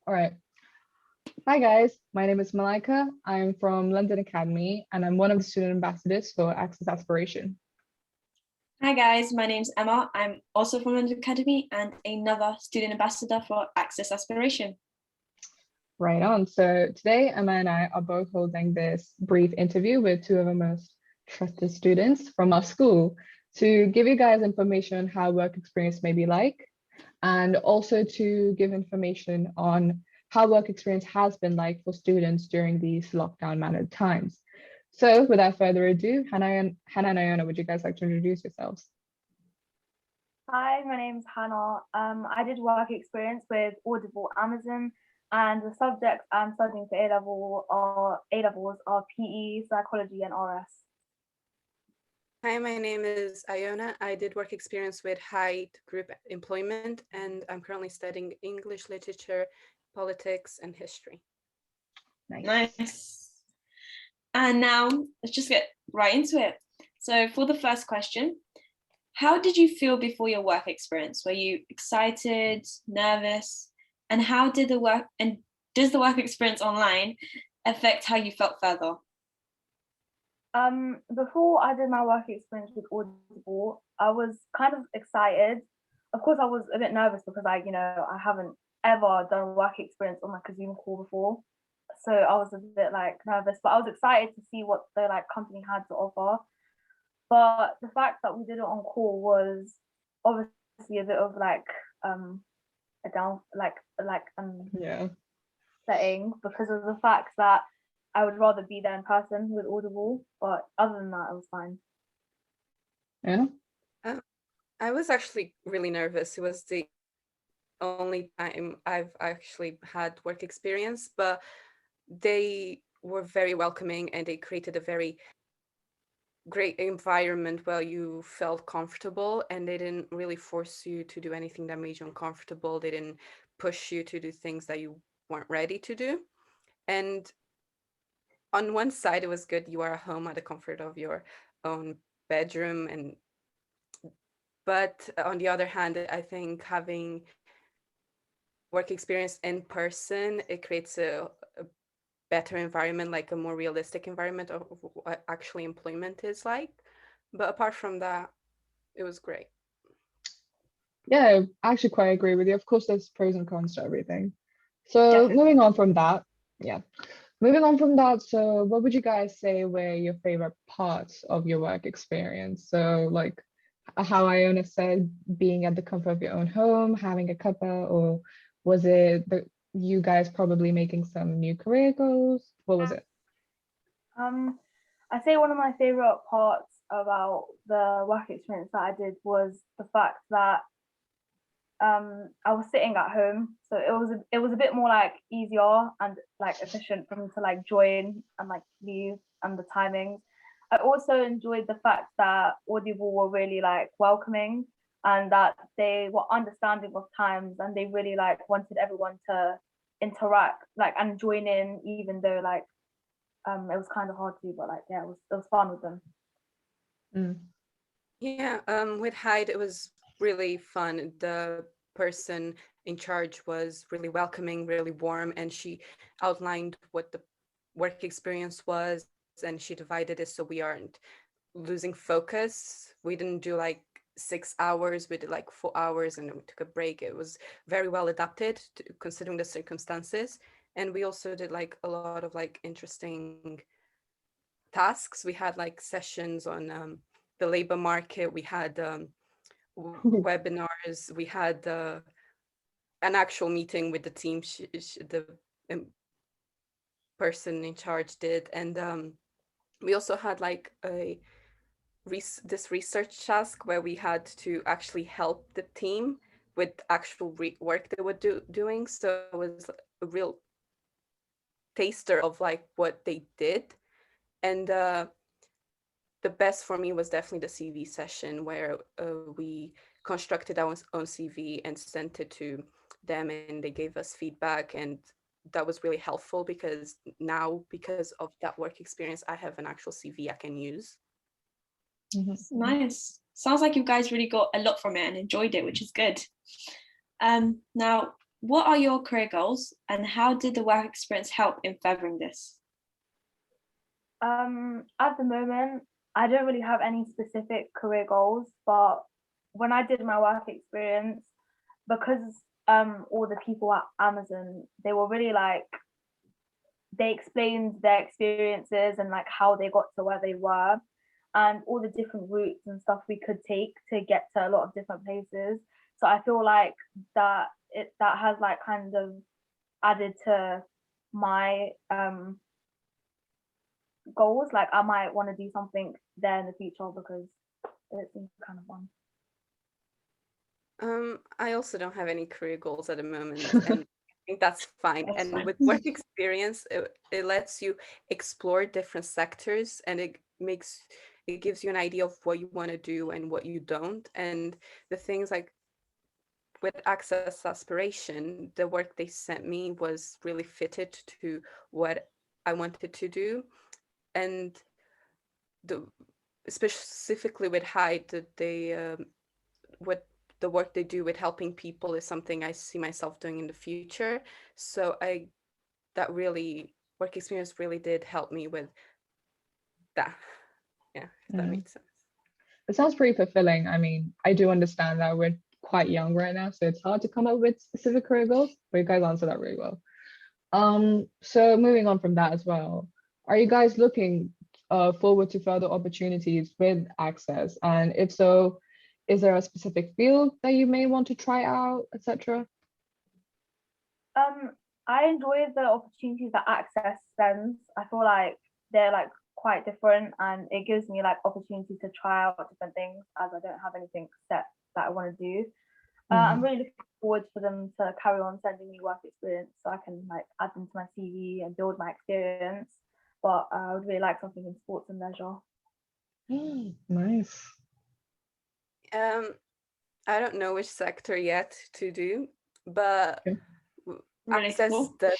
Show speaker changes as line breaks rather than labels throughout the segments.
All right. Hi guys, my name is Malaikah. I'm from London Academy and I'm one of the student ambassadors for Access Aspiration.
Hi guys, my name's Emma. I'm also from London Academy and another student ambassador for Access Aspiration.
Right on. So today, Emma and I are both holding this brief interview with two of our most trusted students from our school to give you guys information on how work experience may be like, and also to give information on how work experience has been like for students during these lockdown mannered times. So without further ado, Hannah and Iona, would you guys like to introduce yourselves?
Hi, my name's Hannah. I did work experience with Audible Amazon, and the subjects I'm studying for A levels are PE, psychology, and RS.
Hi, my name is Iona. I did work experience with Hyde Group Employment, and I'm currently studying English literature, politics, and history.
Nice. And now let's just get right into it. So for the first question, how did you feel before your work experience? Were you excited, nervous? And how did does the work experience online affect how you felt further?
Before I did my work experience with Audible, I was kind of excited. Of course, I was a bit nervous because I haven't ever done a work experience on like a Zoom call before. So I was a bit like nervous, but I was excited to see what the like company had to offer. But the fact that we did it on call was obviously a bit of like a down
Yeah.
setting because of the fact that I would rather be there in person with Audible. But other than that, it was fine.
Yeah.
I was actually really nervous. It was the only time I've actually had work experience, but they were very welcoming and they created a very great environment where you felt comfortable, and they didn't really force you to do anything that made you uncomfortable. They didn't push you to do things that you weren't ready to do. And on one side, it was good. You are at home at the comfort of your own bedroom, but on the other hand, I think having work experience in person, it creates a better environment, like a more realistic environment of what actually employment is like. But apart from that, it was great.
Yeah, I actually quite agree with you. Of course, there's pros and cons to everything. So
Definitely.
moving on from that, yeah. Moving on from that, so what would you guys say were your favorite parts of your work experience? So like how Iona said, being at the comfort of your own home, having a cuppa, or was it you guys probably making some new career goals? What was it?
I say one of my favorite parts about the work experience that I did was the fact that I was sitting at home, so it was a bit more like easier and like efficient for me to like join and like leave and the timings. I also enjoyed the fact that Audible were really like welcoming and that they were understanding of times and they really like wanted everyone to interact like and join in, even though like it was kind of hard to, but like yeah, it was fun with them.
Mm.
Yeah, with Hyde, it was really fun. The person in charge was really welcoming, really warm, and she outlined what the work experience was, and she divided it so we aren't losing focus. We didn't do like 6 hours, we did like 4 hours and then we took a break. It was very well adapted to, considering the circumstances. And we also did like a lot of like interesting tasks. We had like sessions on the labor market. We had webinars. We had an actual meeting with the team. The um, person in charge did, and we also had like this research task where we had to actually help the team with actual work they were doing. So it was a real taster of like what they did, and the best for me was definitely the CV session where we constructed our own CV and sent it to them, and they gave us feedback, and that was really helpful because now, because of that work experience, I have an actual CV I can use.
Nice. Sounds like you guys really got a lot from it and enjoyed it, which is good. Now, what are your career goals and how did the work experience help in furthering this?
At the moment, I don't really have any specific career goals, but when I did my work experience, because all the people at Amazon, they were really like, they explained their experiences and like how they got to where they were and all the different routes and stuff we could take to get to a lot of different places. So I feel like that has like kind of added to my goals. Like I might want to do something there in the future because it seems kind of fun.
I also don't have any career goals at the moment, and I think that's fine.
That's
And
fine.
with work experience, it lets you explore different sectors, and it gives you an idea of what you want to do and what you don't. And the things like with Access Aspiration, the work they sent me was really fitted to what I wanted to do, and specifically with Hyde, what the work they do with helping people is something I see myself doing in the future. So that really work experience really did help me with that. Yeah, if that makes sense.
It sounds pretty fulfilling. I mean, I do understand that we're quite young right now, so it's hard to come up with specific career goals, but you guys answer that really well. So moving on from that as well, are you guys looking forward to further opportunities with Access? And if so, is there a specific field that you may want to try out, etc.?
I enjoy the opportunities that Access sends. I feel like they're like quite different and it gives me like opportunities to try out different things as I don't have anything set that I want to do. I'm really looking forward for them to carry on sending me work experience so I can like add them to my CV and build my experience. But I would really like something in sports and leisure.
Nice.
I don't know which sector yet to do, but
Really
Access
cool.
does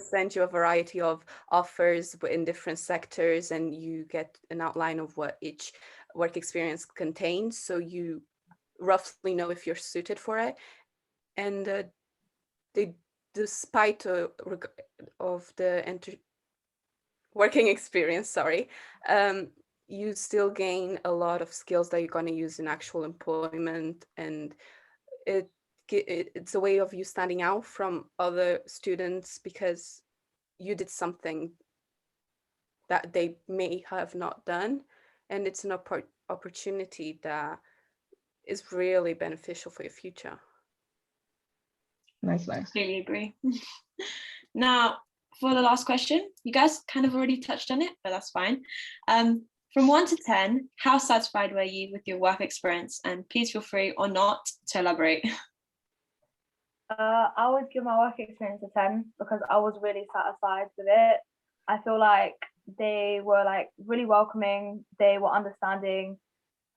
send you a variety of offers in different sectors, and you get an outline of what each work experience contains, so you roughly know if you're suited for it. And despite of the working experience, you still gain a lot of skills that you're going to use in actual employment, and it's a way of you standing out from other students because you did something that they may have not done, and it's an opportunity that is really beneficial for your future.
Nice.
Completely agree. Now, for the last question, you guys kind of already touched on it, but that's fine. From 1 to 10, how satisfied were you with your work experience? And please feel free or not to elaborate.
I would give my work experience a 10 because I was really satisfied with it. I feel like they were like really welcoming. They were understanding.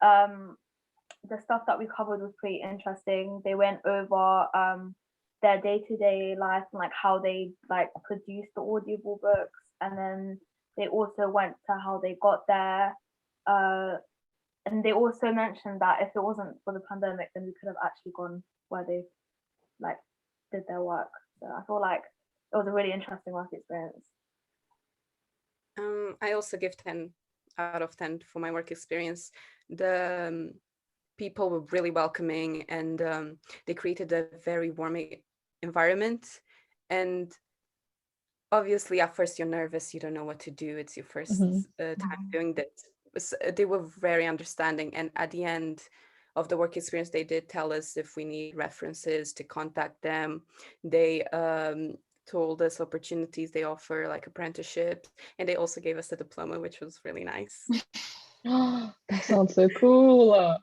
The stuff that we covered was pretty interesting. They went over their day-to-day life and like how they like produce the audible books, and then they also went to how they got there. And they also mentioned that if it wasn't for the pandemic, then we could have actually gone where they like did their work. So I feel like it was a really interesting work experience.
I also give 10 out of 10 for my work experience. The people were really welcoming, and they created a very warm environment. And obviously at first you're nervous, you don't know what to do, it's your first time doing this. They were very understanding, and at the end of the work experience they did tell us if we need references to contact them. They told us opportunities they offer, like apprenticeships, and they also gave us a diploma, which was really nice.
That sounds so cool.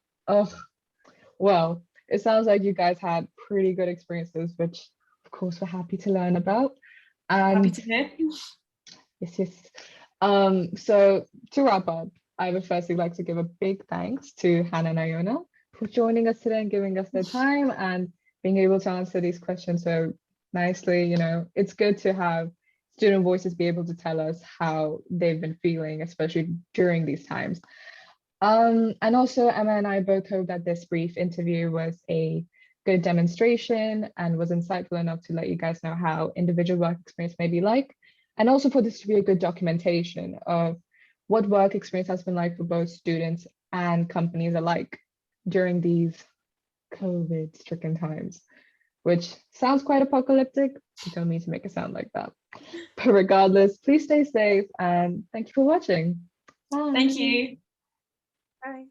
Well, it sounds like you guys had pretty good experiences, which of course we're happy to learn about. And
Happy to hear.
yes. So to wrap up, I would firstly like to give a big thanks to Hannah and Iona for joining us today and giving us their time and being able to answer these questions so nicely. You know, it's good to have student voices be able to tell us how they've been feeling, especially during these times. And also Emma and I both hope that this brief interview was a good demonstration and was insightful enough to let you guys know how individual work experience may be like, and also for this to be a good documentation of what work experience has been like for both students and companies alike during these COVID-stricken times, which sounds quite apocalyptic. I don't mean to make it sound like that. But regardless, please stay safe and thank you for watching. Bye.
Thank you.
Bye.